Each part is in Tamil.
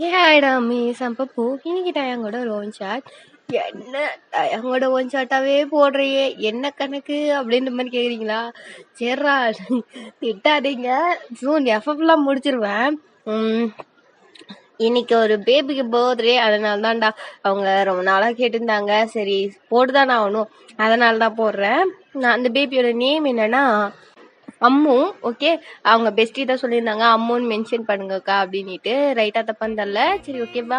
ஏடா மீசம் பப்பு இன்னைக்கு டயங்கோட ஒரு ஒன் ஷாட். என்ன டயங்கோட ஒன் ஷாட்டாவே போடுறியே, என்ன கணக்கு அப்படின்ற மாதிரி கேக்குறீங்களா? சரிடா, திட்டாதீங்க, ஜூன் எஃப்எஃப்லாம் முடிச்சிருவேன். இன்னைக்கு ஒரு பேபிக்கு பர்த்டே, அதனால தான்டா. அவங்க ரொம்ப நாளா கேட்டிருந்தாங்க, சரி போட்டுதான் ஆகணும், அதனால தான் போடுறேன். நான் அந்த பேபியோட நேம் என்னன்னா அம்மு. ஓகே, அவங்க பெஸ்டி தான் சொல்லியிருந்தாங்க அம்முன்னு மென்ஷன் பண்ணுங்கக்கா அப்படின்ட்டு. ரைட்டா தப்பான்னு தெரில. சரி ஓகேவா,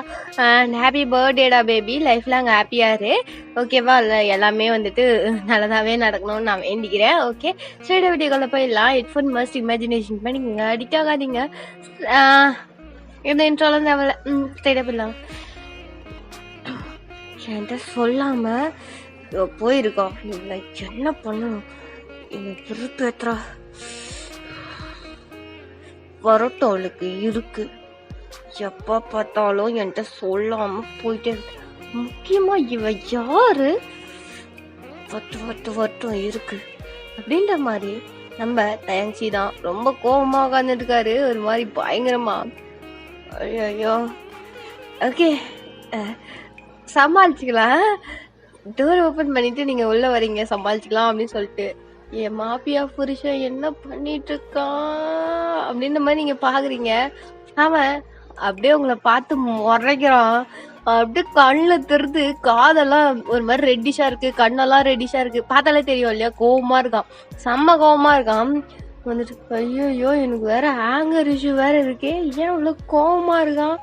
ஹாப்பி பர்த்டேடா பேபி, லைஃப் லாங் ஹாப்பியா இரு. ஓகேவா, எல்லாமே வந்துட்டு நல்லதாவே நடக்கணும்னு நான் வேண்டிக்கிறேன். ஓகே, ஸ்ட்ரைட்டா வீடியோக்குள்ள போயிடலாம். ஹெட்ஃபோன் மஸ்ட் இமேஜினேஷன் பண்ணிக்கோங்க, அடிக்ட் ஆகாதீங்க. இந்த இன்ட்ரோலாம் தேவையில்ல, ஸ்ட்ரைட்டா போயிடலாம். என்கிட்ட சொல்லாம போயிருக்கோம், என்ன பண்ணணும், எனக்கு விருப்பேற்றா வரட்டும், அவளுக்கு இருக்கு. எப்ப பார்த்தாலும் என்கிட்ட சொல்லாம போயிட்டே இருக்கு. முக்கியமா இவ யாரு, வட்டம் இருக்கு அப்படின்ற மாதிரி. நம்ம தயங்சி தான் ரொம்ப கோபமா உட்காந்துட்டு இருக்காரு, ஒரு மாதிரி பயங்கரமா. ஐயோ, ஓகே, சமாளிச்சுக்கலாம். டோர் ஓபன் பண்ணிட்டு நீங்க உள்ள வரீங்க, சமாளிச்சுக்கலாம் அப்படின்னு சொல்லிட்டு. என் மாப்பியா புருஷன் என்ன பண்ணிட்டு இருக்கான் அப்படின்ற மாதிரி நீங்க பாக்குறீங்க. அவன் அப்படியே உங்களை பார்த்து முறைக்கிறான். அப்படியே கண்ணுல தெரிது, காதெல்லாம் ஒரு மாதிரி ரெட்டிஷா இருக்கு, கண்ணெல்லாம் ரெட்டிஷா இருக்கு, பார்த்தாலே தெரியும் இல்லையா, கோவமா இருக்கான், செம்ம கோவமா இருக்கான். வந்துட்டு ஐயோ எனக்கு வேற ஆங்கர் இஷ்யூ வேற இருக்கே, ஏன் உள்ள கோவமா இருக்கான்.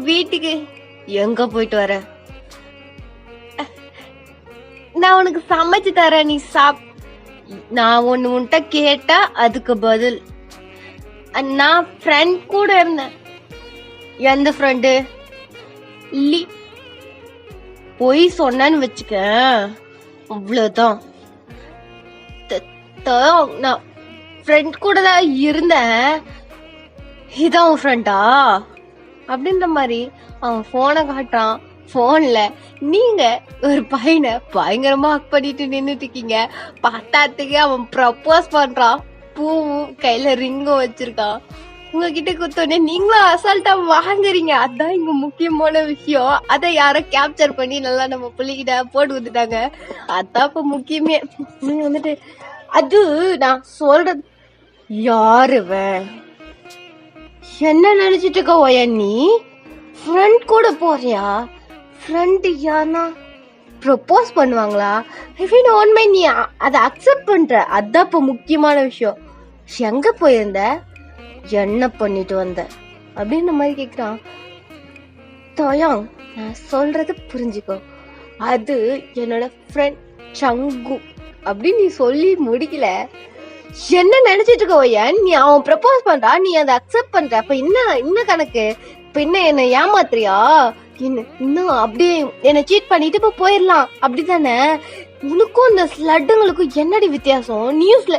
வீட்டுக்கு எங்க போயிட்டு வர, நான் உனக்கு சமைச்சு தரேன், நீ நான் ஒண்ணு உன்கிட்ட கேட்டா அதுக்கு பதில். நான் ஃப்ரெண்ட் கூட இருந்தேன். எந்த ஃப்ரெண்டு? பொய் சொன்னு வச்சுக்க, அவ்வளவுதான். நான் ஃப்ரெண்ட் கூட தான் இருந்தேன், இதான் உன் ஃப்ரெண்டா அப்படின்ற மாதிரி அவன் போனை காட்டுறான். போன்ல நீங்க ஒரு பையனை பயங்கரமா ஹக் பண்ணிட்டு நின்னுட்டு இருக்கீங்க. பத்தாத்துக்கு அவன் ப்ரப்போஸ் பண்றான், பூவும் கையில ரிங்கும் வச்சிருக்கான். உங்ககிட்ட கொடுத்தோடனே நீங்களும் அசால்ட்டா வாங்குறீங்க. அதான் இங்க முக்கியமான விஷயம். அதை யாரோ கேப்சர் பண்ணி நல்லா நம்ம புள்ளிக்கிட்ட போட்டு கொடுத்துட்டாங்க. அதான் இப்ப முக்கியமே. நீங்க வந்துட்டு அது நான் சொல்றது, யாருவன் என்ன நினைச்சிட்டு இருக்க ஓயா, நீ ஃப்ரெண்ட் கூட போறியா? ஃப்ரெண்டு யாருன்னா ப்ரொப்போஸ் பண்ணுவாங்களா? உண்மை நீ அதை அக்செப்ட் பண்ற, அதான் இப்ப முக்கியமான விஷயம். எங்க போயிருந்த, என்ன பண்ணிட்டு வந்த அப்படின்ற மாதிரி கேக்குறான். தோயம், நான் சொல்றது புரிஞ்சுக்கோ, அது என்னோட ஃப்ரெண்ட் சங்கு அப்படின்னு நீ சொல்லி முடிக்கல. என்ன நினைச்சிட்டு இருக்கோயா நீ? அவன் ப்ரப்போஸ் பண்றா, நீ அதை அக்செப்ட் பண்ற, அப்ப என்ன கணக்கு? இப்ப என்ன ஏமாத்துறியா? இன்னும் அப்படியே என்ன சீட் பண்ணிட்டு இப்ப போயிடலாம் அப்படித்தானே? உனக்கும் இந்த ஸ்லட்டுங்களுக்கும் என்னடி வித்தியாசம்? நியூஸ்ல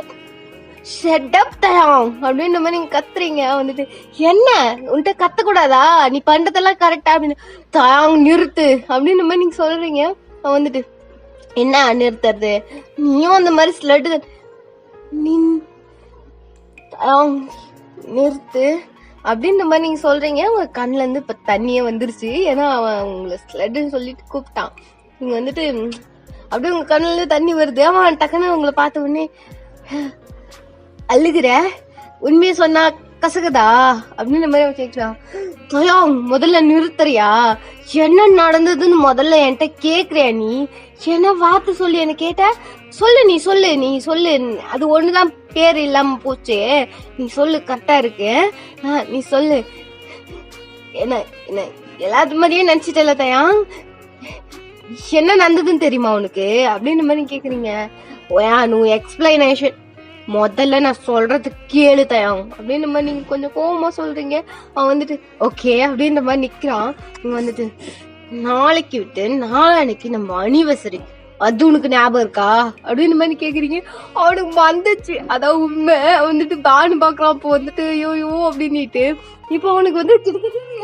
ஷெட்டப் தயாம் அப்படின்ற மாதிரி நீங்க கத்துறீங்க. வந்துட்டு என்ன உன்கிட்ட கத்த கூடாதா, நீ பண்றதெல்லாம் கரெக்டா அப்படின்னு தயாங் நிறுத்து அப்படின்ற மாதிரி நீங்க சொல்றீங்க. வந்துட்டு என்ன நிறுத்துறது, நீயும் அந்த மாதிரி ஸ்லட்டு நிறுத்து அப்படின்ற மாதிரி நீங்க சொல்றீங்க. உங்க கண்ணுல இருந்து இப்ப தண்ணியே வந்துருச்சு, ஏன்னா அவன் உங்களை ஸ்லட்டுன்னு சொல்லிட்டு கூப்பிட்டான். நீங்க வந்துட்டு அப்படியே உங்க கண்ணுல இருந்து தண்ணி வருது. அவன் டக்குன்னு உங்களை பார்த்த உடனே அழுகுற, உண்மையை சொன்னா கசகுதா அப்படின்ற மாதிரி அவன் கேக்குறான். முதல்ல நிறுத்துறியா? என்ன நடந்ததுன்னு முதல்ல என்கிட்ட கேக்குறியா? நீ என்ன வார்த்தை சொல்லி என்ன கேட்ட? சொல்லு, நீ சொல்லு, அது ஒண்ணுதான் பேர் இல்லாம போச்சு, நீ சொல்லு, கரெக்டா இருக்கு, நீ சொல்லு. என்ன என்ன எல்லாத்து மாதிரியே நினைச்சிட்டல தயா, என்ன நடந்ததுன்னு தெரியுமா உனக்கு அப்படின்ற மாதிரி கேக்குறீங்க. எக்ஸ்பிளனேஷன் முதல்ல நான் சொல்றது கேளு தயாங் அப்படின்ற மாதிரி நீங்க கொஞ்சம் கோவமா சொல்றீங்க. அவன் வந்துட்டு ஓகே அப்படின்ற மாதிரி நிக்கிறான். நீங்க வந்துட்டு நாளைக்கு விட்டு நாளைக்கு நம்ம அனிவர்சரி, அது உனக்கு ஞாபகம் இருக்கா அப்படின்னு மாதிரி கேக்குறீங்க. அவனுக்கு வந்துச்சு, அதான் உண்மை. வந்துட்டு பானு பாக்குறான். அப்போ வந்துட்டு ஐயோ அப்படின்னுட்டு இப்போ அவனுக்கு வந்து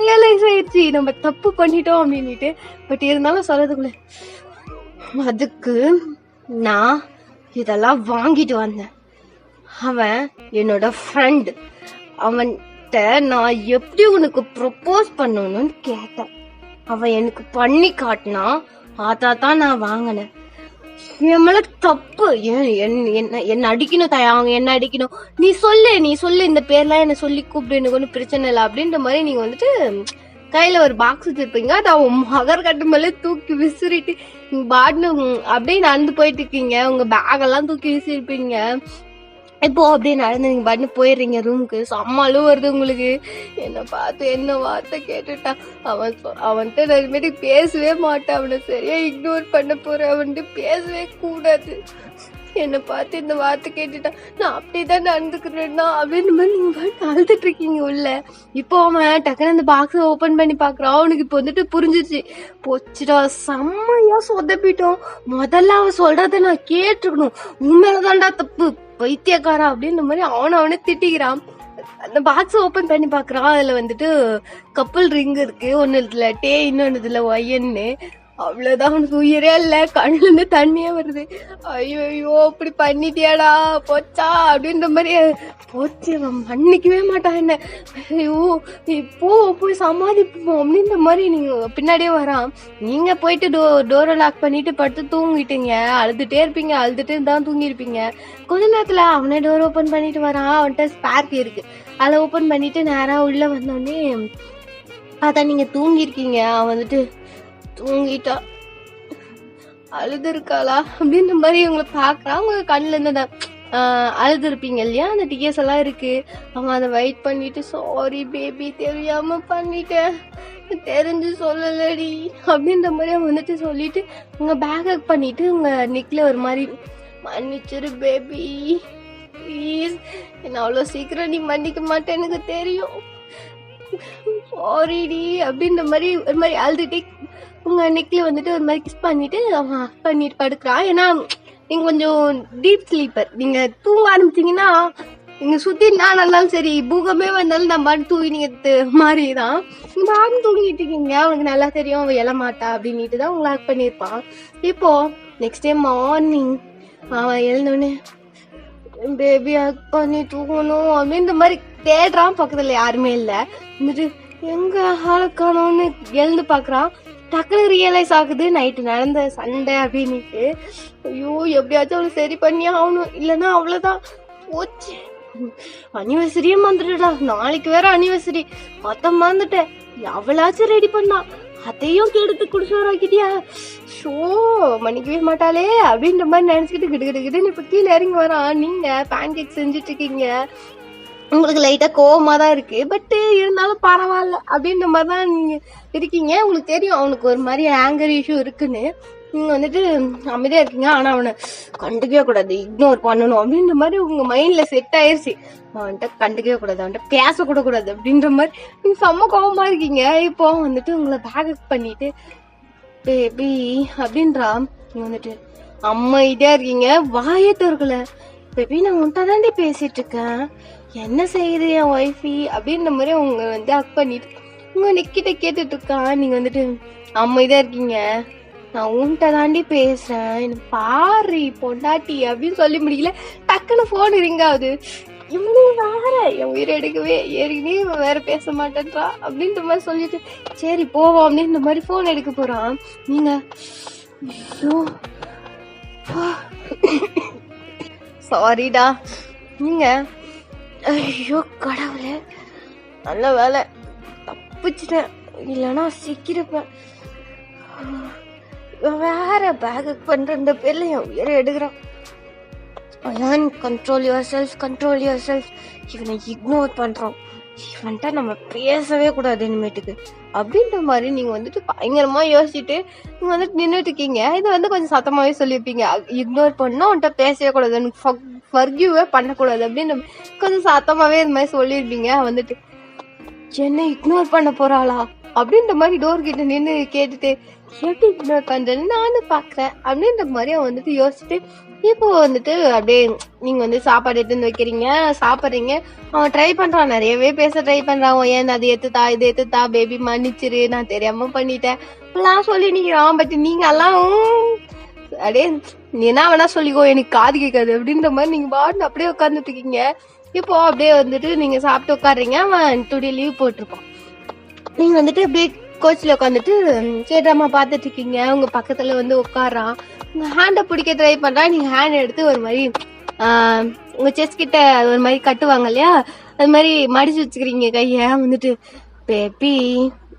ரியலைஸ் ஆயிடுச்சு நம்ம தப்பு பண்ணிட்டோம் அப்படின்னுட்டு. பட் இருந்தாலும் சொல்றதுக்குள்ள அதுக்கு நான் இதெல்லாம் வாங்கிட்டு வந்தேன். அவன் என்னோட ஃப்ரெண்ட், அவன்கிட்ட நான் எப்படி உனக்கு ப்ரொபோஸ் பண்ணணும்னு கேட்டேன். அவன் எனக்கு பண்ணி காட்டினா அதான் நான் வாங்கினேன். என் மேல தப்பு. என்ன அடிக்கணும் அவங்க என்ன அடிக்கணும், நீ சொல்லு இந்த பேர்லாம் என்ன சொல்லி கூப்பிடு, எனக்கு ஒன்றும் பிரச்சனை இல்லை அப்படின்ற மாதிரி நீங்க வந்துட்டு கையில ஒரு பாக்ஸ் வச்சிருப்பீங்க. அது அவன் மகர் கட்டு மேலே தூக்கி விசிறிட்டு பாட்னு அப்படியே நடந்து போயிட்டு இருக்கீங்க. உங்க பேக் எல்லாம் தூக்கி விசிறிப்பீங்க. இப்போ அப்படியே நடந்து நீங்க பாட்டு போயிடுறீங்க ரூமுக்கு. செம்மாலும் வருது உங்களுக்கு. என்ன பார்த்து என்ன வார்த்தை கேட்டுட்டான். அவன்கிட்ட நான் இதுமாரி பேசவே மாட்டேன். அவனை சரியா இக்னோர் பண்ண போறேன். அவன்கிட்ட பேசவே கூடாது. என்னை பார்த்து இந்த வார்த்தை கேட்டுட்டான். நான் அப்படிதான் நடந்துக்கிறேன்னா அப்படின்னு மாதிரி நீங்க பாட்டு அழுதுட்டு இருக்கீங்க உள்ள. இப்போ அவன் டக்குன்னு அந்த பாக்ஸை ஓபன் பண்ணி பாக்குறான். அவனுக்கு இப்போ வந்துட்டு புரிஞ்சிச்சு. போச்சுடா, செம்மையா சொதப்பிட்டோம். முதல்ல அவன் சொல்றத நான் கேட்டுருக்கணும். உண்மையிலதான்டா தப்பு, பைத்தியக்காரா அப்படின்ற மாதிரி அவனை திட்டிக்கிறான். அந்த பாக்ஸ் ஓபன் பண்ணி பாக்குறான். அதுல வந்துட்டு கப்பல் ரிங் இருக்கு. ஒன்னு இதுல டே, இன்னொன்னு இதுல ஒய்யன்னு. அவ்வளவுதான், அவனுக்கு உயிரே இல்ல. கண்ணுல இருந்து தண்ணியே வருது. ஐயோ அப்படி பண்ணிட்டியாடா, போச்சா அப்படின்ற மாதிரி. போச்சு, அவன் மன்னிக்கவே மாட்டான் என்ன. ஐயோ இப்போ போய் சமாளிப்போம் அப்படின்ற மாதிரி நீங்க பின்னாடியே வரான். நீங்க போயிட்டு டோரை லாக் பண்ணிட்டு படுத்து தூங்கிட்டீங்க. அழுதுட்டே இருப்பீங்க. அழுதுட்டு தான் தூங்கிருப்பீங்க. கொஞ்ச நேரத்துல அவனே டோர் ஓபன் பண்ணிட்டு வரான். அவன்கிட்ட ஸ்பேர் கீ இருக்கு. அதை ஓபன் பண்ணிட்டு நேரா உள்ள வந்தோடனே பார்த்தா நீங்க தூங்கிருக்கீங்க. அவன் வந்துட்டு தூங்கிட்டா, அழுது இருக்காளா அப்படின்ற மாதிரி உங்களை பாக்குறான். உங்க கண்ணுல இருந்து அழுது இருப்பீங்க இல்லையா, அந்த டிஎஸ் எல்லாம் இருக்கு. அவன் அதை வெயிட் பண்ணிட்டு, சாரி பேபி, தெரியாம பண்ணிட்டேன், தெரிஞ்சு சொல்லலடி அப்படின்ற மாதிரி அவன் வந்துட்டு சொல்லிட்டு உங்க பேக் பண்ணிட்டு உங்க நெக்ல ஒரு மாதிரி மன்னிச்சிரு பேபி ப்ளீஸ், என்ன அவ்வளோ சீக்கிரம் நீ மன்னிக்க மாட்டேன் எனக்கு தெரியும், சாரிடி அப்படின்ற மாதிரி ஒரு மாதிரி அழுதுட்டே உங்க நெக்ல வந்துட்டு ஒரு மாதிரி கிஸ் பண்ணிட்டு அவன் பண்ணிட்டு படுக்கிறான். ஏன்னா நீங்க கொஞ்சம் டீப் ஸ்லீப்பர். நீங்க தூங்க ஆரம்பிச்சீங்கன்னா நீங்க சுத்தி நான் இருந்தாலும் சரி, பூகமே வந்தாலும் நம்ம தூங்கி நீங்க மாதிரிதான் நானும் தூங்கிட்டு இருக்கீங்க. அவனுக்கு நல்லா தெரியும் அவன் எழமாட்டா அப்படின்ட்டு தான் உங்களை ஹக் பண்ணியிருப்பான். இப்போ நெக்ஸ்ட் டே மார்னிங் அவன் எழுந்தோடனே பேபி ஹக் பண்ணி தூங்கணும் அப்படின்ற மாதிரி தேடுறான். பக்கத்துல யாருமே இல்லை. வந்துட்டு எங்க ஆளுக்கானோன்னு எழுந்து பாக்குறான். டக்குனு ரியலைஸ் ஆகுது நைட்டு நடந்த சண்டை அப்படின்னுட்டு. ஐயோ எப்படியாச்சும் அவளை சரி பண்ணி ஆகணும், இல்லைன்னா அவ்வளவுதான் போச்சு. அனிவர்சரியே மறந்துட்டா, நாளைக்கு வேற அனிவர்சரி, அத மறந்துட்டேன். அவளாச்சும் ரெடி பண்ணா, அதையும் கெடுத்து குடிச்சோராக்கிட்டியா, ஷோ மன்னிக்கவே மாட்டாளே அப்படின்ற மாதிரி நினைச்சுக்கிட்டு கிட்டு இப்ப கீழே இறங்கி வரான். நீங்க பேன் கேக் செஞ்சுட்டு இருக்கீங்க. உங்களுக்கு லைட்டா கோவமா தான் இருக்கு, பட் இருந்தாலும் பரவாயில்ல அப்படின்ற மாதிரி தான் நீங்க இருக்கீங்க. உங்களுக்கு தெரியும் அவனுக்கு ஒரு மாதிரி ஆங்கர் இஷ்யூ இருக்குன்னு. நீங்க வந்துட்டு அமைதியா இருக்கீங்க. ஆனா அவனை கண்டுக்கவே கூடாது, இக்னோர் பண்ணணும் அப்படின்ற மாதிரி உங்க மைண்ட்ல செட் ஆயிருச்சு. அவன்கிட்ட கண்டுக்கவே கூடாது, அவன்கிட்ட பேசக்கூட கூடாது அப்படின்ற மாதிரி நீங்க செம்ம கோவமா இருக்கீங்க. இப்போ வந்துட்டு உங்களை பேக் பண்ணிட்டு பேபி அப்படின்றா. நீங்க வந்துட்டு அமைதியா இருக்கீங்க, வாயே திறக்கல. பேபி நான் உன்கிட்ட தாண்டி பேசிட்டு இருக்கேன், என்ன செய்யுது என் ஒய்ஃபி அப்படின்ற மாதிரி அவங்க வந்து ஹக் பண்ணிட்டு உங்க நெக்கிட்ட கேட்டுட்டு இருக்கான். நீங்க வந்துட்டு அமைதியா இருக்கீங்க, நான் உன்கிட்ட தாண்டி பேசுறேன், பாரு பொண்டாட்டி அப்படின்னு சொல்லி முடியல. டக்குன்னு போன் ரிங் ஆகுது. இவனும் வேற என் உயிரை எடுக்கவே ஏற்கனவே வேற பேச மாட்டேன்றா அப்படின்ற மாதிரி சொல்லிட்டு சரி போவோம் அப்படின்ற மாதிரி போன் எடுக்க போறான். நீங்க சாரிடா, நீங்க ஐயோ கடவுளே நல்ல வேலை தப்பிச்சிட்டேன், இல்லைன்னா சிக்கிருப்பேன். வேற பேக் பண்ற பேர்ல என் உயிரை எடுக்கிறான். Control your self. இவனை இக்னோர் பண்றோம், இவன்ட்ட நம்ம பேசவே கூடாது இனிமேட்டுக்கு அப்படின்ற மாதிரி நீங்க வந்துட்டு பயங்கரமா யோசிச்சுட்டு நீங்க வந்துட்டு நின்றுட்டு இருக்கீங்க. இது வந்து கொஞ்சம் சத்தமாவே சொல்லியிருப்பீங்க, இக்னோர் பண்ணா அவன்கிட்ட பேசவே கூடாது, எனக்கு ஃபர்கியூவே பண்ணக்கூடாது அப்படின்னு கொஞ்சம் சத்தமாவே இந்த மாதிரி சொல்லியிருப்பீங்க. வந்துட்டு என்ன இக்னோர் பண்ண போறாளா அப்படின்ற மாதிரி டோர் கிட்ட நின்று கேட்டுட்டு எப்படி இக்னோர் பண்றேன்னு நானும் பாக்குறேன் அப்படின்ற மாதிரி அவன் வந்துட்டு யோசிச்சுட்டு இப்போ வந்துட்டு அப்படியே நீங்க வந்து சாப்பாடு எடுத்து வைக்கிறீங்க, சாப்பிட்றீங்க. அவன் ட்ரை பண்றான், நிறையவே பேச ட்ரை பண்றான். ஏன் அது எடுத்துத்தா, இது எடுத்துத்தா, பேபி மன்னிச்சிரு, நான் தெரியாம பண்ணிட்டேன் எல்லாம் சொல்லி நிக்கிறான். பட் நீங்க எல்லாம் அப்படியே என்ன வேணா சொல்லிக்கோ, எனக்கு காது கேட்காது அப்படின்ற மாதிரி நீங்க பாட்டு அப்படியே உட்காந்துட்டு இருக்கீங்க. இப்போ அப்படியே வந்துட்டு நீங்க சாப்பிட்டு உட்காடுறீங்க, அவன் டுடே லீவ் போட்டிருப்பான். நீங்க வந்துட்டு அப்படியே கோச்சில் உட்காந்துட்டு கேட்ராமா பார்த்துட்டு இருக்கீங்க. உங்க பக்கத்துல வந்து உட்காரான், உங்க ஹேண்டை பிடிக்க ட்ரை பண்றா. நீங்க ஹேண்ட் எடுத்து ஒரு மாதிரி உங்க செஸ்ட் கிட்ட ஒரு மாதிரி கட்டுவாங்க இல்லையா, அது மாதிரி மடிச்சு வச்சுக்கிறீங்க கைய. வந்துட்டு பேபி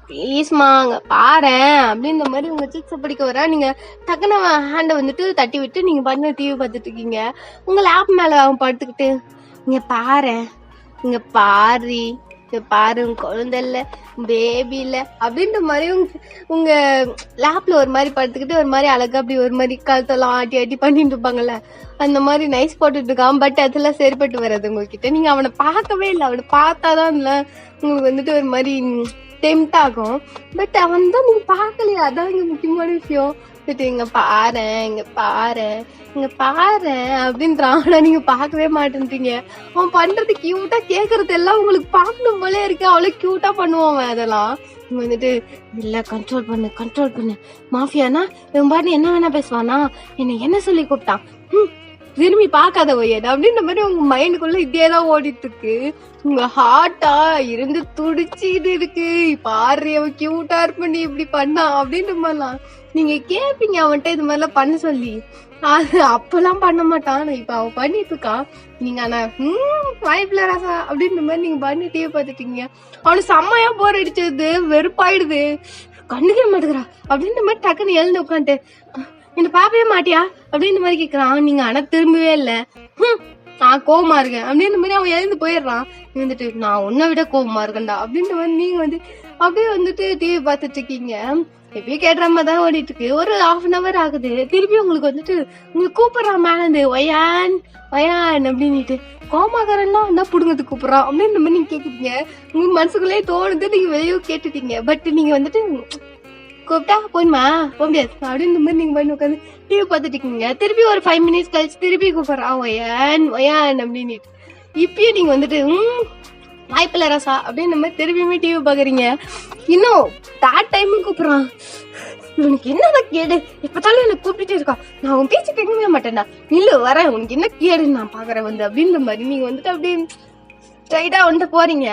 ப்ளீஸ்மா அங்க பாரு அப்படின்ற மாதிரி உங்க செஸ்ட பிடிக்க வர. நீங்க டக்குன்னு ஹேண்டை வந்துட்டு தட்டி விட்டு நீங்க பாட்டு டிவி பார்த்துட்டு இருக்கீங்க. உங்க லேப் மேல அவன் படுத்துக்கிட்டு இங்க பாரு, இங்க பாரு, இங்க பாரு, உங்க குழந்தை இல்ல, பேபி இல்ல அப்படின்ற மாதிரி உங்க லேப்ல ஒரு மாதிரி படுத்துக்கிட்டு ஒரு மாதிரி அழகா அப்படி ஒரு மாதிரி கழுத்தெல்லாம் ஆட்டி ஆட்டி பண்ணிட்டு இருப்பாங்கல்ல, அந்த மாதிரி நைஸ் போட்டுட்டு இருக்கான். பட் அதெல்லாம் செயற்பட்டு வர்றது உங்ககிட்ட. நீங்க அவனை பார்க்கவே இல்லை, அவனை பார்த்தாதான் இல்ல உங்களுக்கு வந்துட்டு ஒரு மாதிரி டெம்ட் ஆகும். பட் அவன் தான் நீங்க பார்க்கலையா, அதான் இங்க முக்கியமான விஷயம். இங்க பாரு, இங்க பாரு, இங்க பாரு அப்படின்றான். ஆனா நீங்க பார்க்கவே மாட்டேன்றீங்க. அவன் பண்றது கியூட்டா, கேக்குறது எல்லாம் உங்களுக்கு பார்க்கணும் போலே இருக்கு. அவ்வளவு கியூட்டா பண்ணுவான் அதெல்லாம். வந்துட்டு இல்ல கண்ட்ரோல் பண்ணு, கண்ட்ரோல் பண்ணு, மாஃபியானா இவன் பாட்டு என்ன வேணா பேசுவானா, என்ன சொல்லி கூப்பிட்டான், திரும்பி பார்க்காத ஒய்யது அப்படின்ற மாதிரி உங்க மைண்டுக்குள்ள இதேதான் ஓடிட்டு இருக்கு. உங்க ஹார்ட்டா இருந்து துடிச்சிட்டு இருக்கு. பாரு அவன் கியூட்டா இருப்ப, நீ இப்படி பண்ணா அப்படின்ற மாதிரிலாம் நீங்க கேப்பீங்க அவன்கிட்ட இது மாதிரிலாம் பண்ண சொல்லி. அது அப்பெல்லாம் பண்ண மாட்டான், இப்ப அவன் பண்ணிட்டு இருக்கான். நீங்க ஆனா வாய்ப்புல ராசா அப்படின்ற மாதிரி நீங்க பண்ணி டிவி பார்த்துட்டீங்க. அவனுக்கு செம்மையா போர் அடிச்சது, வெறுப்பாயிடுது, கண்டுக்கவே மாட்டேங்கிறா அப்படின்ற மாதிரி டக்குன்னு எழுந்து உட்காந்துட்டு என்ன பாப்பவே மாட்டியா அப்படின்ற மாதிரி கேக்குறான். நீங்க ஆனா திரும்பவே இல்ல, நான் கோவமா இருக்கேன் அப்படின்ற மாதிரி அவன் எழுந்து போயிடுறான். வந்துட்டு நான் உன்னை விட கோவமா இருக்கேன்டா அப்படின்ற மாதிரி நீங்க வந்து அப்படியே வந்துட்டு டிவி பார்த்துட்டு இருக்கீங்க. எப்பயும் கேட்ராமா தான் ஓடிட்டு இருக்கு. ஒரு 1/2 hour ஆகுது. திருப்பி உங்களுக்கு வந்துட்டு உங்களுக்கு கூப்பிடுறான் மேல இருந்து, ஒயான் ஒயான் அப்படின்னுட்டு. கோமாக்காரன்னா என்ன புடுங்கிறது கூப்பிடுறான் அப்படின்ற மாதிரி நீங்க கேக்குறீங்க. உங்க மனசுக்குள்ளே தோணுது, நீங்க வெளியே கேட்டுட்டீங்க. பட் நீங்க வந்துட்டு கூப்பிட்டா போயிடுமா போக முடியாது அப்படின்ற மாதிரி நீங்க பண்ணி உட்காந்து டிவி பார்த்துட்டு இருக்கீங்க. திருப்பி ஒரு 5 minutes கழிச்சு திருப்பி கூப்பிடுறான் ஒயான் ஒயான் அப்படின்னு. இப்பயும் நீங்க வந்துட்டு வாய்ப்பில்ல ராசா அப்படின்ற மாதிரி திருப்பியுமே டிவி பாக்குறீங்க. இன்னும் தேர்ட் டைம் கூப்பிடுறான். உனக்கு என்னதான் கேடு, எப்பத்தாலும் எனக்கு கூப்பிட்டுட்டே இருக்கான், நான் உன் பேச்சு கேட்கவே மாட்டேன்டா, இல்ல வரேன், உனக்கு என்ன கேடுன்னு நான் பாக்குறேன் வந்து அப்படின்ற மாதிரி நீங்க வந்துட்டு அப்படியே ஸ்ட்ரைட்டா வந்துட்டு போறீங்க.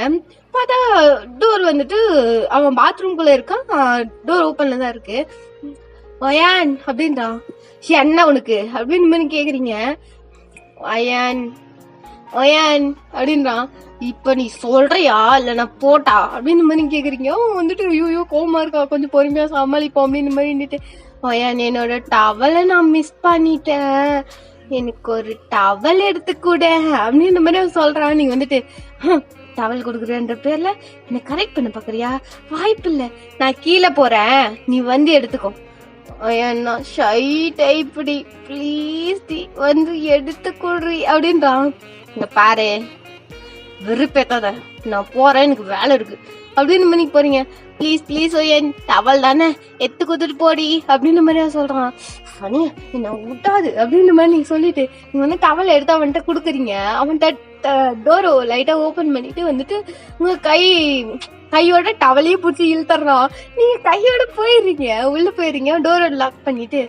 பார்த்தா டோர் வந்துட்டு அவன் பாத்ரூம்குள்ள இருக்கான், டோர் ஓப்பன்ல தான் இருக்கு. ஒயான் அப்படின்றான். என்ன உனக்கு அப்படின்னு மாதிரி கேக்குறீங்க. ஒயான் ஒயான் அப்படின்றான். இப்ப நீ சொல்றியா இல்ல நான் போட்டா அப்படின்னு மாதிரி கேக்குறீங்க. அவன் வந்துட்டு ஐயோ கோவமா இருக்கா, கொஞ்சம் பொறுமையா சமாளிப்போம் அப்படின்னு மாதிரி. ஒயான் என்னோட டவலை நான் மிஸ் பண்ணிட்டேன், எனக்கு ஒரு டவல் எடுத்துக்கூட அப்படின்னு மாதிரி அவன் சொல்றான். நீங்க வந்துட்டு டவல் கொடுக்குறேன்ற பேர்ல என்ன கரெக்ட் பண்ண பாக்குறியா, வாய்ப்பு இல்ல, நான் கீழே போறேன், நீ வந்து எடுத்துக்கோ. நான் ஷை டைப்டி, ப்ளீஸ் டி வந்து எடுத்து கொடுறி அப்படின்றான். இங்க பாரு வெறுப்பேத்தாத, நான் போறேன், எனக்கு வேலை இருக்கு அப்படின்னு மாதிரி போறீங்க. ப்ளீஸ் ப்ளீஸ் ஒயன் டவல் தானே எடுத்து கொடுத்துட்டு போடி அப்படின்னு மாதிரியா சொல்றான். சனியா என்ன விட்டாது அப்படின்னு மாதிரி நீங்க சொல்லிட்டு நீங்க வந்து டவல் எடுத்து அவன்கிட்ட குடுக்குறீங்க. அவன்கிட்ட டோரை லைட்டா ஓபன் பண்ணிட்டு வந்துட்டு உங்க கையோட டவலையே பிடிச்சி இழுத்துறான். நீங்க கையோட போயிடுறீங்க, உள்ள போயிடுறீங்க, டோரை லாக் பண்ணிட்டு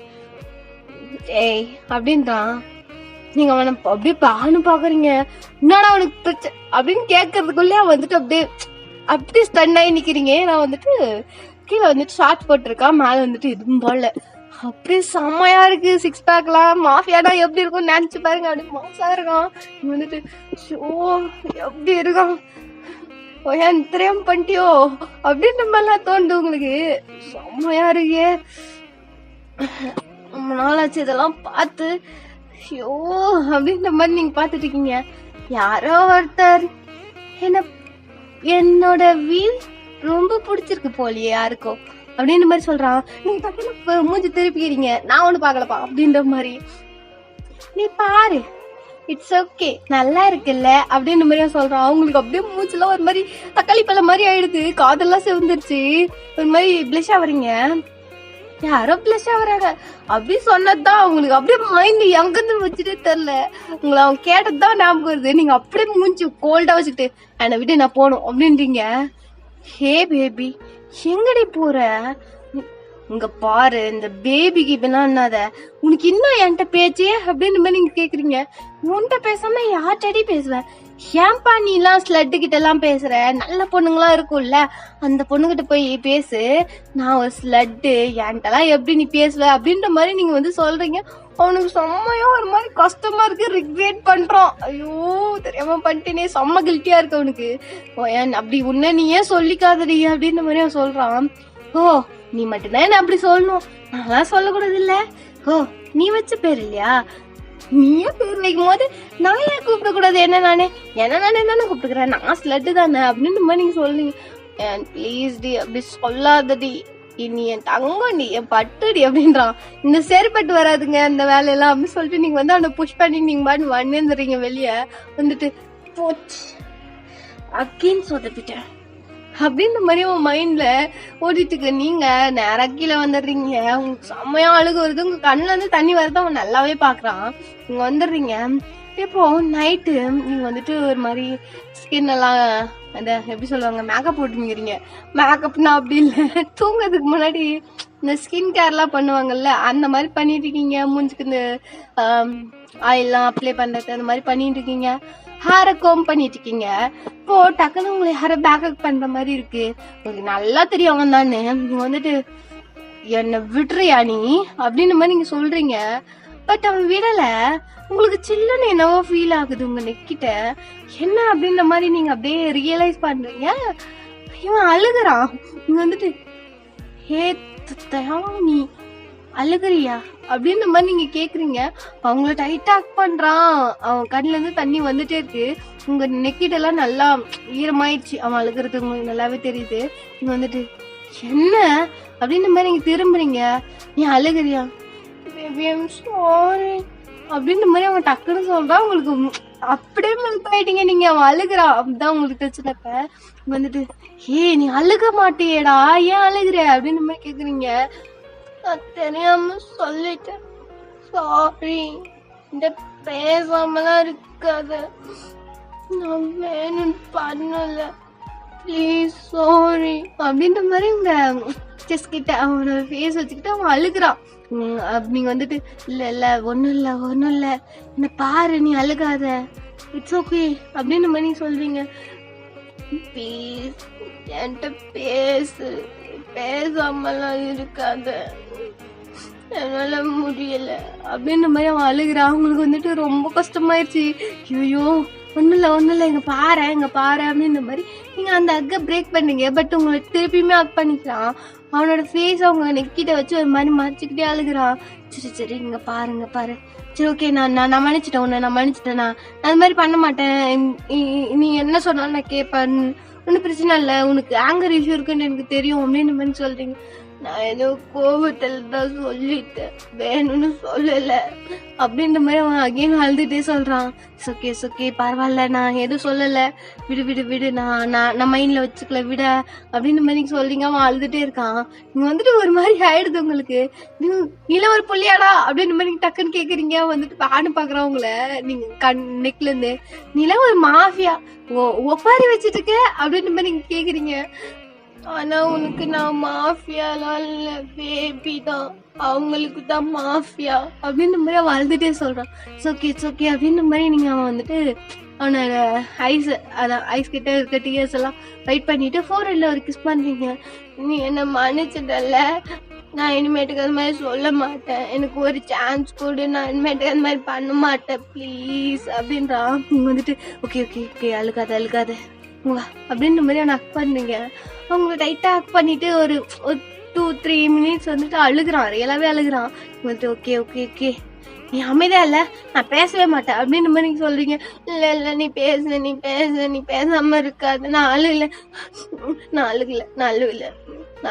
ஏய் அப்படின்றான். நீங்க அவனை அப்படியே பானு பாக்குறீங்க. என்னடா அவனுக்கு பிரச்சனை அப்படின்னு கேட்கறதுக்குள்ளே வந்துட்டு அப்படியே ஸ்டன் ஆகி நிக்கிறீங்க. நான் வந்துட்டு கீழே வந்துட்டு ஷார்ட் போட்டிருக்கான், மேல வந்துட்டு எதுவும் போடல. அப்படியே செம்மையா இருக்கு. 6 packலாம் மாஃபியாடா எப்படி இருக்கும் நினைச்சு பாருங்க. அப்படியே மாசா இருக்கான். வந்துட்டு ஷோ எப்படி இருக்கான், ஒயான் திரையம் பண்ணிட்டியோ அப்படின்ற மாதிரிலாம் தோணுது உங்களுக்கு. செம்மையா இருக்கே, ரொம்ப நாளாச்சு இதெல்லாம் பார்த்து. ஐயோ அப்படின்ற மாதிரி நீங்க பாத்துட்டு இருக்கீங்க. யாரோ ஒருத்தர் என்னோட வீல் ரொம்ப பிடிச்சிருக்கு போலியே யாருக்கோ அப்படின்ற மாதிரி சொல்றான். நீங்க டக்குனு மூஞ்சி திருப்பிக்கிறீங்க. நான் ஒண்ணு பாக்கலப்பா அப்படின்ற மாதிரி. நீ பாரு, இட்ஸ் ஓகே, நல்லா இருக்குல்ல அப்படின்ற மாதிரி சொல்றான். அவங்களுக்கு அப்படியே மூச்சுலாம் ஒரு மாதிரி தக்காளி பழம் மாதிரி ஆயிடுது, காதெல்லாம் செவந்துருச்சு, ஒரு மாதிரி பிளஷ் ஆவறீங்க. யாரோ பிளஷ் ஆகுறாங்க அப்படி சொன்னதுதான் அவங்களுக்கு அப்படியே மைண்ட் எங்கிருந்து வச்சுட்டே தெரியல. உங்களை அவங்க கேட்டதுதான் ஞாபகம் வருது. நீங்க அப்படியே மூஞ்சி கோல்டா வச்சுக்கிட்டு என்னை விட்டு நான் போகணும் அப்படின்றீங்க. ஹே பேபி எங்கடி போற, இங்க பாரு, இந்த பேபிக்கு இப்பெல்லாம் என்னத உனக்கு இன்னும் என்கிட்ட பேச்சே அப்படின்னு மாதிரி நீங்க கேக்குறீங்க. உன்கிட்ட பேசாம யார்ட்டடி பேசுவேன்? ஏன்பா நீ எல்லாம் ஸ்லட்டு கிட்ட எல்லாம் பேசுற? நல்ல பொண்ணுங்களா இருக்கும்ல, அந்த பொண்ணுகிட்ட போய் பேசு. நான் ஒரு ஸ்லட்டு, என்கிட்டலாம் எப்படி நீ பேசுவ அப்படின்ற மாதிரி நீங்க வந்து சொல்றீங்க. அவனுக்கு செம்மையா ஒரு மாதிரி கஷ்டமா இருக்கு, ரிக்ரெட் பண்றான். ஐயோ தெரியாம பண்ணிட்டேனே, செம்ம கில்ட்டியா இருக்கு அவனுக்கு. அப்படி உன்ன நீ ஏன் சொல்லிக்காதடி அப்படின்ற மாதிரி அவன் சொல்றான். ஓ நீ மட்டும்தான் என்ன அப்படி சொல்லணும், நான் சொல்லக்கூடாது இல்ல? ஓ நீ வச்ச பேர் இல்லையா? நீயே பேர் வைக்கும் போது நான் ஏன் கூப்பிட கூடாது? என்ன நானே தானே கூப்பிட்டுக்கிறேன், நான் ஸ்லட்டு தானே அப்படின்னு மாதிரி நீங்க சொல்றீங்க. ப்ளீஸ் டி அப்படி சொல்லாதடி, நீ என் தங்கடி, என் பட்டுடி அப்படின்றான். இந்த சரிப்பட்டு வராதுங்க அந்த வேலையெல்லாம் அப்படின்னு சொல்லிட்டு நீங்க வந்து அவனை புஷ் பண்ணி நீங்க பாட்டு வந்துடுறீங்க வெளிய. வந்துட்டு போச்சு அக்கின்னு சொதப்பிட்டேன் அப்படின்ற மாதிரி உன் மைண்ட்ல ஓடிட்டு நீங்க நேரா கீழே வந்துடுறீங்க. உங்களுக்கு செம்மையா அழுகு வருது, உங்க கண்ணுல இருந்து தண்ணி வருது, அவன் நல்லாவே பாக்குறான். நீங்க வந்துடுறீங்க. இப்போ நைட்டு நீங்க வந்துட்டு ஒரு மாதிரி ஸ்கின் எல்லாம் அந்த எப்படி சொல்லுவாங்க, மேக்கப் போட்டுங்கிறீங்க. மேக்கப்னா அப்படி இல்லை, தூங்குறதுக்கு முன்னாடி இந்த ஸ்கின் கேர்லாம் பண்ணுவாங்கல்ல, அந்த மாதிரி பண்ணிட்டு இருக்கீங்க. மூஞ்சுக்கு இந்த ஆயில்லாம் அப்ளை பண்றது அந்த மாதிரி பண்ணிட்டு இருக்கீங்க. ஹேரை கோம் பண்ணிட்டு இருக்கீங்க. இப்போ டக்குன்னு உங்களை ஹேரை பேக்கப் பண்ற மாதிரி இருக்கு. உங்களுக்கு நல்லா தெரியும் அவன் தானே. நீங்க வந்துட்டு என்ன விட்டுறியா நீ அப்படின்னு மாதிரி நீங்க சொல்றீங்க. பட் அவன் விடல. உங்களுக்கு சில்லுன்னு என்னவோ ஃபீல் ஆகுது உங்க நெக்கிட்ட. என்ன அப்படின்ற மாதிரி நீங்க அப்படியே ரியலைஸ் பண்றீங்க. இவன் அழுகுறான். நீங்க வந்துட்டு ஹே நீ அழுகுறியா அப்படின்ற மாதிரி நீங்க கேக்குறீங்க. அவங்கள டைட்டா பண்றான். அவன் கண்ணுல இருந்து தண்ணி வந்துட்டே இருக்கு. உங்க நெக்கிட்ட எல்லாம் நல்லா ஈரமாயிடுச்சு. அவன் அழுகுறது உங்களுக்கு நல்லாவே தெரியுது. நீங்க வந்துட்டு என்ன அப்படின்ற மாதிரி நீங்க திரும்புறீங்க. நீ அழுகுறியா? சாரி அப்படின்ற மாதிரி அவன் டக்குன்னு சொல்றான். உங்களுக்கு அப்படியே மெல்ட் ஆயிட்டீங்க நீங்க. அவன் அழுகுறான், அப்படிதான் உங்களுக்கு பிரச்சனைப்ப. வந்துட்டு நீ அழுக மாட்டியேடா, ஏன் அழுகுற அப்படின்ற மாதிரி கேக்குறீங்க. தெரியாம சொல்லிட்டேன், சாரி. இந்த பேசாமலாம் இருக்காது, நான் வேணும்னு பண்ணல, ப்ளீஸ் சாரி அப்படின்ற மாதிரி உங்க செஸ் கிட்ட அவனோட ஃபேஸ் வச்சுக்கிட்டு அவன் அழுகுறான். நீங்க வந்துட்டு இல்ல ஒண்ணும் இல்ல என்ன பாரு, நீ அழுகாத, இட்ஸ் ஓகே அப்படின்ற மாதிரி சொல்றீங்க. ப்ளீஸ் என்கிட்ட பேசு, பேசாமலாம் இருக்காத, என்னால முடியல அப்படின்ற மாதிரி அவன் அழுகுறான். அவங்களுக்கு வந்துட்டு ரொம்ப கஷ்டமாயிருச்சு. ஐயோ ஒன்னும் இல்ல இங்க பாரு அப்படின்ற மாதிரி நீங்க அந்த அக்கை பிரேக் பண்ணீங்க. பட் உங்களை திருப்பியுமே அக் பண்ணிக்கலாம். அவனோட ஃபேஸ் அவங்க நெக்கிட்ட வச்சு ஒரு மாதிரி மறைச்சிக்கிட்டே அழுகுறான். சரி இங்க பாரு, சரி ஓகே நான் மன்னிச்சிட்டேன் உன்னை, நான் மன்னிச்சிட்டேன், நான் அது மாதிரி பண்ண மாட்டேன், நீ என்ன சொன்னாலும் நான் கேட்பேன், ஒன்றும் பிரச்சனை இல்லை, உனக்கு ஆங்கர் இஷ்யூ இருக்குன்னு எனக்கு தெரியும் அப்படின்ற மாதிரி சொல்றீங்க. நான் ஏதோ கோபத்தில் தான் சொல்லிட்டேன், வேணும்னு சொல்லல அப்படின்ற மாதிரி அவன் அகைன் அழுதுட்டே சொல்றான். ஓகே பரவாயில்ல, நான் எதுவும் சொல்லல, விடு நான் மைண்ட்ல வச்சுக்கல, விட அப்படின்ற மாதிரி நீங்க சொல்றீங்க. அவன் அழுதுட்டே இருக்கான். நீங்க வந்துட்டு ஒரு மாதிரி ஆயிடுது உங்களுக்கு. நீல ஒரு புள்ளியாடா அப்படின்ற மாதிரி டக்குன்னு கேக்குறீங்க. வந்துட்டு பான்னு பாக்குறான் உங்களை. நீங்க நெக்ல இருந்து நீல ஒரு மாஃபியா ஒப்பாரி வச்சிட்டு இருக்க அப்படின்ற மாதிரி நீங்க கேக்குறீங்க. ஆனா உனக்கு நான் மாஃபியாலாம் இல்ல, பேபி தான், அவங்களுக்கு தான் மாஃபியா அப்படின்ற மாதிரி அவன் அழுதுட்டே சொல்றான். இட்ஸ் ஓகே அப்படின்ற மாதிரி நீங்க அவன் வந்துட்டு அவனோட ஐஸ் கிட்ட இருக்க டியர்ஸ் எல்லாம் வெயிட் பண்ணிட்டு ஃபோர்ஹெட்ல ஒரு கிஸ் பண்றீங்க. நீ என்ன மன்னிச்சிடல, நான் இனிமேட்டுக்கு அது மாதிரி சொல்ல மாட்டேன், எனக்கு ஒரு சான்ஸ் கொடு, நான் இனிமேட்டுக்கு அது மாதிரி பண்ண மாட்டேன் ப்ளீஸ் அப்படின்றான். நீங்க வந்துட்டு ஓகே அழுகாத அப்படின்ற மாதிரி அவனை அக் பண்ணீங்க. அவங்கள டைட்டா அக் பண்ணிட்டு ஒரு 2-3 மினிட்ஸ் வந்துட்டு அழுகுறான், ரியலாவே அழுகுறான். வந்துட்டு ஓகே நீ அமைதியா இல்ல, நான் பேசவே மாட்டேன் அப்படின்ற மாதிரி நீங்க சொல்றீங்க. இல்ல நீ பேசாம இருக்காது, நான்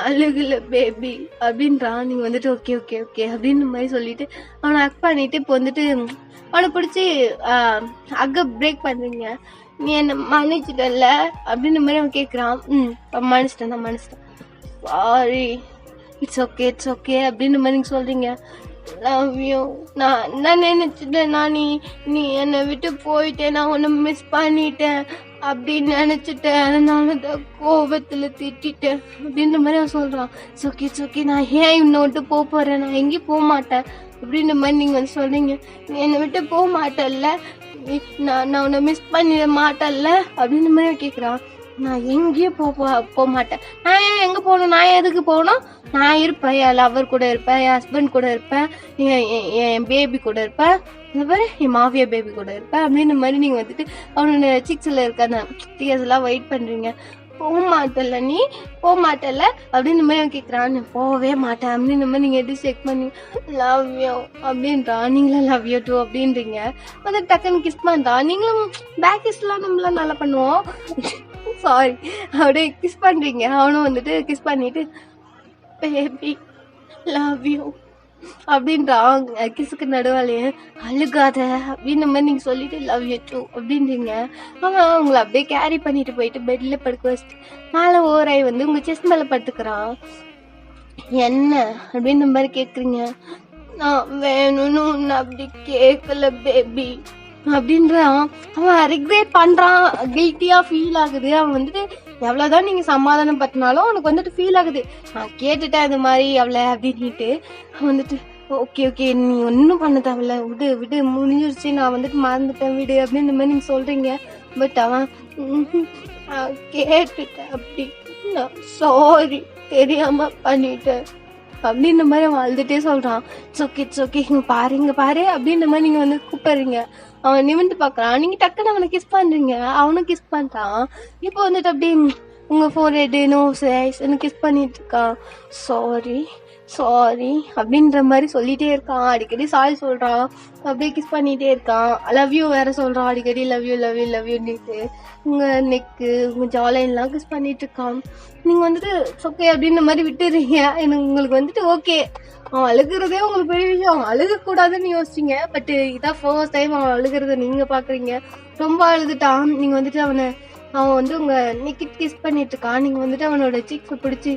அழுகல பேபி அப்படின்றான். நீங்க வந்துட்டு ஓகே அப்படின்ற மாதிரி சொல்லிட்டு அவனை அக் பண்ணிட்டு இப்போ வந்துட்டு அவனை பிடிச்சி அக்க பிரேக் பண்றீங்க. நீ என்ன மன்னிச்சிட்டல அப்படின்ற மாதிரி அவன் கேக்குறான். மன்னிச்சிட்டேன், சாரி, இட்ஸ் ஓகே அப்படின்ற மாதிரி நீங்க சொல்றீங்க. லவ் யூ, நான் நினைச்சிட்டேன், நீ என்னை விட்டு போயிட்டேன், நான் உன்னை மிஸ் பண்ணிட்டேன் அப்படின்னு நினைச்சிட்டேன். அதனால தான் கோபத்துல திட்டிட்டேன் அப்படின்ற மாதிரி அவன் சொல்றான். சொக்கி சொக்கி நான் ஏன் இன்னும் விட்டு போறேன், நான் எங்கேயும் போக மாட்டேன் அப்படின்ற மாதிரி நீங்க வந்து சொல்றீங்க. நீ என்னை விட்டு போக மாட்டேல்ல, நான் உன்னை மிஸ் பண்ணிட மாட்டேல்ல அப்படின்ற மாதிரி கேக்குறான். நான் எங்கேயும் போக மாட்டேன். நான் ஏன் எங்க போகணும், நான் எதுக்கு போகணும், நான் இருப்பேன், என் லவர் கூட இருப்பேன், என் ஹஸ்பண்ட் கூட இருப்பேன், என் பேபி கூட இருப்பேன், இந்த மாதிரி என் மாவியா பேபி கூட இருப்பேன் அப்படின்ற மாதிரி நீங்க வந்துட்டு அவனோட சிக்ஸ்ல இருக்க அந்த டீயர்ஸ் எல்லாம் வெயிட் பண்றீங்க. போக மாட்டல, நீ போக மாட்டல அப்படின்னு மாதிரி கேக்குறான். நான் போகவே மாட்டேன் அப்படின்னு மாதிரி நீங்க எப்படி செக் பண்ணி லவ் யூ அப்படின்றான். நீங்களும் லவ் யூ டூ அப்படின்றீங்க. வந்து டக்குன்னு கிஸ் பண்றான். நீங்களும் பேக் கிஸ் எல்லாம் நம்மளாம் நல்லா பண்ணுவோம், சாரி அப்படியே கிஸ் பண்றீங்க. அவனும் வந்துட்டு கிஸ் பண்ணிட்டு பேபி லவ் யூ அப்படின்றான். கிஸுக்கு நடுவாலையே அழுகாத அப்படின்ற மாதிரி நீங்க சொல்லிட்டு லவ் யூ டூ அப்படின்றீங்க. அவன் உங்களை அப்படியே கேரி பண்ணிட்டு போயிட்டு பெட்ல படுக்க வச்சுட்டு மேலே ஓராய் வந்து உங்க செஸ்ட் மேல படுத்துக்கிறான். என்ன அப்படின்ற மாதிரி கேக்குறீங்க. நான் வேணும்னு உன்னை அப்படி கேட்கல பேபி அப்படின்றான். அவன் ரிக்ரெட் பண்றான், கில்ட்டியா ஃபீல் ஆகுது. அவன் வந்துட்டு எவ்வளவுதான் நீங்க சமாதானம் பத்தினாலும் அவனுக்கு வந்துட்டு ஃபீல் ஆகுது. நான் கேட்டுட்டேன் இது மாதிரி அவளை அப்படின்ட்டு. அவன் வந்துட்டு ஓகே ஓகே நீ ஒன்னும் பண்ண தேவையில்ல, விடு விடு முடிஞ்சிருச்சு, நான் வந்துட்டு மறந்துட்டேன் விடு அப்படின்னு மாதிரி நீங்க சொல்றீங்க. பட் அவன் கேட்டுட்டேன் அப்படி, நான் சாரி தெரியாம பண்ணிட்டேன் அப்படின்ற மாதிரி அவன் அழுதுட்டே சொல்றான். இட்ஸ் ஓகே இங்க பாரு அப்படின்ற மாதிரி நீங்க வந்து கூப்பிடுறீங்க. அவன் நிமிந்து பாக்குறான். நீங்க டக்குன்னு அவனை கிஸ் பண்றீங்க. அவனும் கிஸ் பண்றான். இப்போ வந்துட்டு அப்படியே உங்க ஃபோர்ஹெட் நோஸ் ஐஸ்ன்னு கிஸ் பண்ணிட்டு இருக்கான். சாரி அப்படின்ற மாதிரி சொல்லிட்டே இருக்கான். அடிக்கடி சாரி சொல்றான், அப்படியே கிஸ் பண்ணிட்டே இருக்கான். லவ் யூ வேற சொல்றான் அடிக்கடி, லவ் யூன்னுட்டு உங்க நெக்கு உங்க ஜாலைன்லாம் கிஸ் பண்ணிட்டு இருக்கான். நீங்க வந்துட்டு ஓகே அப்படின்ற மாதிரி விட்டுறீங்க. எனக்கு உங்களுக்கு வந்துட்டு ஓகே, அவன் அழுகுறதே உங்களுக்கு பெரிய விஷயம், அவன் அழுக கூடாதுன்னு யோசிச்சீங்க. பட் இதான் ஃபர்ஸ்ட் டைம் அவன் அழுகுறத நீங்க பாக்குறீங்க. ரொம்ப அழுதுட்டான். நீங்க வந்துட்டு அவன் வந்து உங்க நெக்கிட் கிஸ் பண்ணிட்டு இருக்கான். நீங்க வந்துட்டு அவனோட சிக்ஸ் பிடிச்சி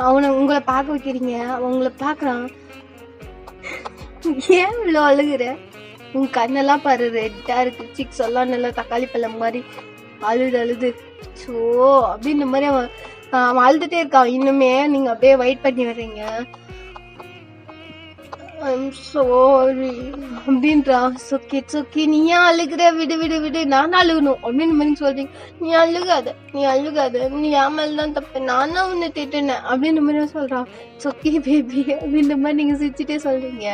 அவனை உங்களை பார்க்க வைக்கிறீங்க. அவன் உங்களை பாக்குறான். ஏன் இவ்வளோ அழுகுற, உன் கண்ணெல்லாம் பாரு ரெட்டா இருக்கு, சிக்ஸ் எல்லாம் நல்லா தக்காளி பழம் மாதிரி அழுது சோ அப்படின்ற மாதிரி அவன் அழுதுட்டே இருக்கான். இன்னுமே நீங்க அப்படியே வெயிட் பண்ணி வர்றீங்க. ஐம் சாரி அப்படின்றான். சொக்கி நீ ஏன் அழுகுற, விடு நான் அழுகணும் அப்படின்னு மாதிரி சொல்றீங்க. நீ அழுகாத நீ ஏமல் தான் தப்பு, நான் தான் உன்னை திட்டுனேன் அப்படின்னு மாதிரி சொல்றான். சொக்கி பேபி அப்படின்ற மாதிரி நீங்க சிரிச்சுட்டே சொல்றீங்க.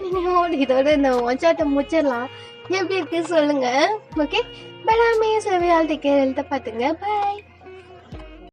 நீங்க இதோட இந்த ஒச்சாட்டை முடிச்சிடலாம். எப்படி இருக்கு சொல்லுங்க. ஓகே படாமே சேவையால் டேக் கேர், எழுத பாத்துங்க. பாய்.